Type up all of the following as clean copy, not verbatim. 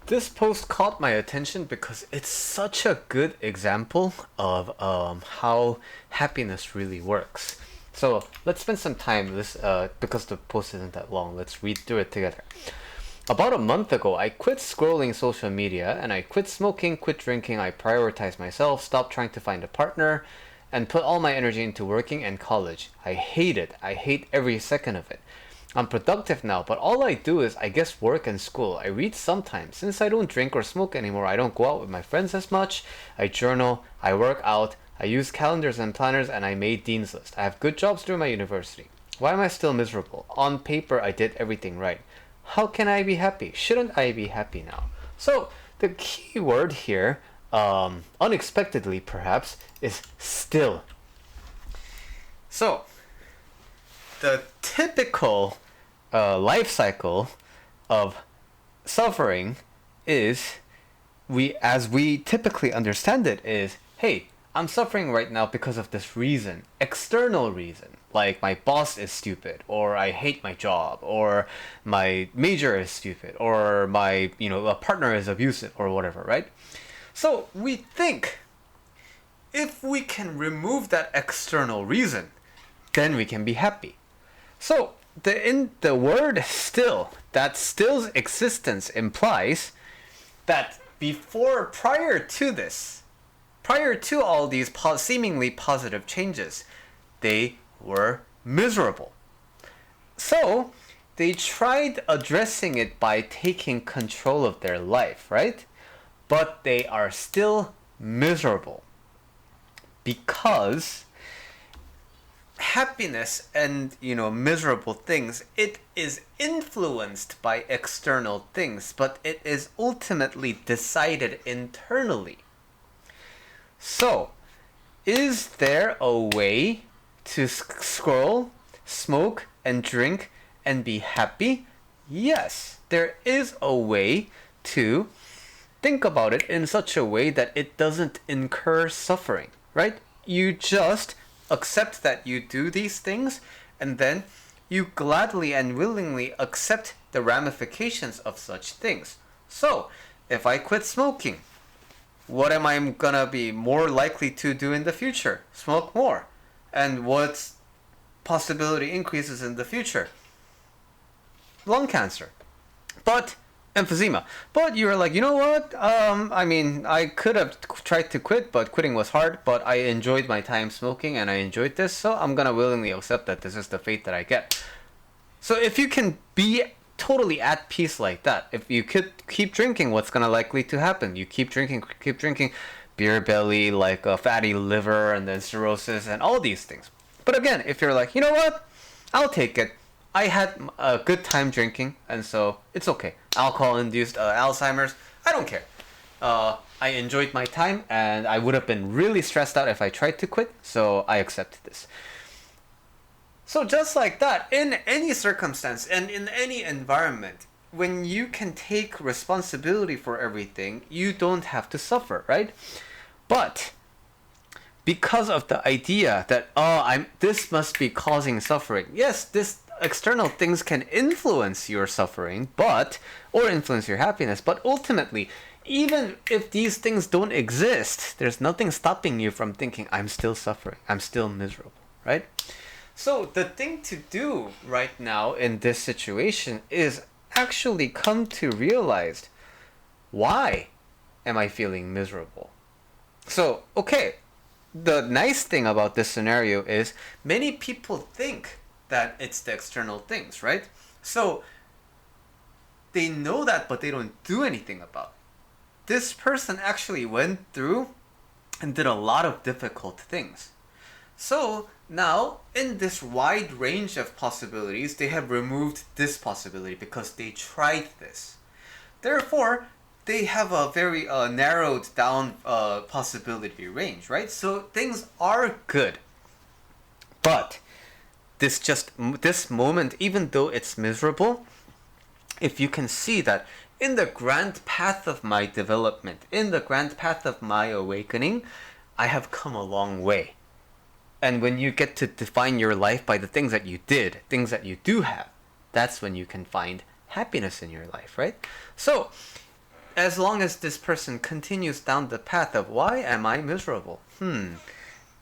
This post caught my attention because it's such a good example of how happiness really works. So let's spend some time this because the post isn't that long. Let's read through it together. About a month ago, I quit scrolling social media and I quit smoking, quit drinking. I prioritized myself, stopped trying to find a partner, and put all my energy into working and college. I hate it. I hate every second of it. I'm productive now, but all I do is, I guess, work and school. I read sometimes. Since I don't drink or smoke anymore, I don't go out with my friends as much. I journal, I work out, I use calendars and planners, and I made Dean's List. I have good jobs through my university. Why am I still miserable? On paper, I did everything right. How can I be happy? Shouldn't I be happy now? So, the key word here, unexpectedly perhaps, is still. So, the typical life cycle of suffering is as we typically understand it is, hey, I'm suffering right now because of this reason, external reason, like my boss is stupid, or I hate my job, or my major is stupid, or my a partner is abusive, or whatever, right? So we think if we can remove that external reason, then we can be happy. So in the word still, that still's existence implies that prior to all these seemingly positive changes, they were miserable. So they tried addressing it by taking control of their life, right? But they are still miserable because happiness and miserable things, it is influenced by external things, but it is ultimately decided internally. So is there a way to scroll, smoke, and drink and be happy? Yes, there is a way to think about it in such a way that it doesn't incur suffering, right? You just accept that you do these things, and then you gladly and willingly accept the ramifications of such things. So, if I quit smoking, what am I gonna be more likely to do in the future? Smoke more. And what possibility increases in the future? Lung cancer. But emphysema. But you're like, you know what? I could have tried to quit, but quitting was hard. But I enjoyed my time smoking, and I enjoyed this, so I'm gonna willingly accept that this is the fate that I get. So if you can be totally at peace like that, if you could keep drinking, what's gonna likely to happen? You keep drinking, beer belly, like a fatty liver, and then cirrhosis, and all these things. But again, if you're like, you know what? I'll take it. I had a good time drinking, and so it's okay. Alcohol-induced Alzheimer's, I don't care. I enjoyed my time, and I would have been really stressed out if I tried to quit, so I accepted this. So just like that, in any circumstance and in any environment, when you can take responsibility for everything, you don't have to suffer, right? But because of the idea that this must be causing suffering. Yes, this external things can influence your suffering, or influence your happiness, but ultimately, even if these things don't exist, there's nothing stopping you from thinking, I'm still suffering, I'm still miserable, right? So the thing to do right now in this situation is actually come to realize, why am I feeling miserable? So, okay, the nice thing about this scenario is many people think that it's the external things, right? So they know that, but they don't do anything about it. This person actually went through and did a lot of difficult things. So now, in this wide range of possibilities, they have removed this possibility because they tried this. Therefore, they have a very narrowed down possibility range, right? So things are good. But this moment, even though it's miserable, if you can see that in the grand path of my development, in the grand path of my awakening, I have come a long way. And when you get to define your life by the things that you did, things that you do have, that's when you can find happiness in your life, right? So as long as this person continues down the path of why am I miserable?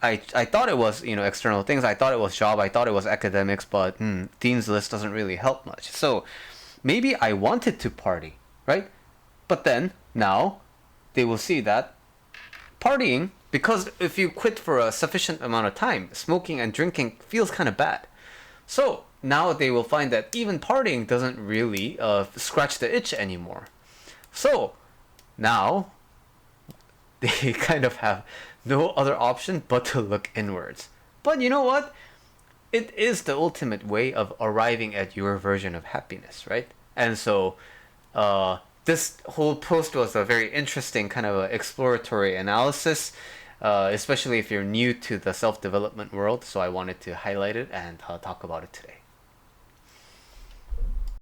I thought it was, external things. I thought it was job. I thought it was academics, but Dean's List doesn't really help much. So maybe I wanted to party, right? But then now they will see that partying, because if you quit for a sufficient amount of time, smoking and drinking feels kind of bad. So now they will find that even partying doesn't really scratch the itch anymore. So now they kind of have no other option but to look inwards. But you know what? It is the ultimate way of arriving at your version of happiness, right? And so this whole post was a very interesting kind of exploratory analysis, especially if you're new to the self-development world. So I wanted to highlight it and talk about it today.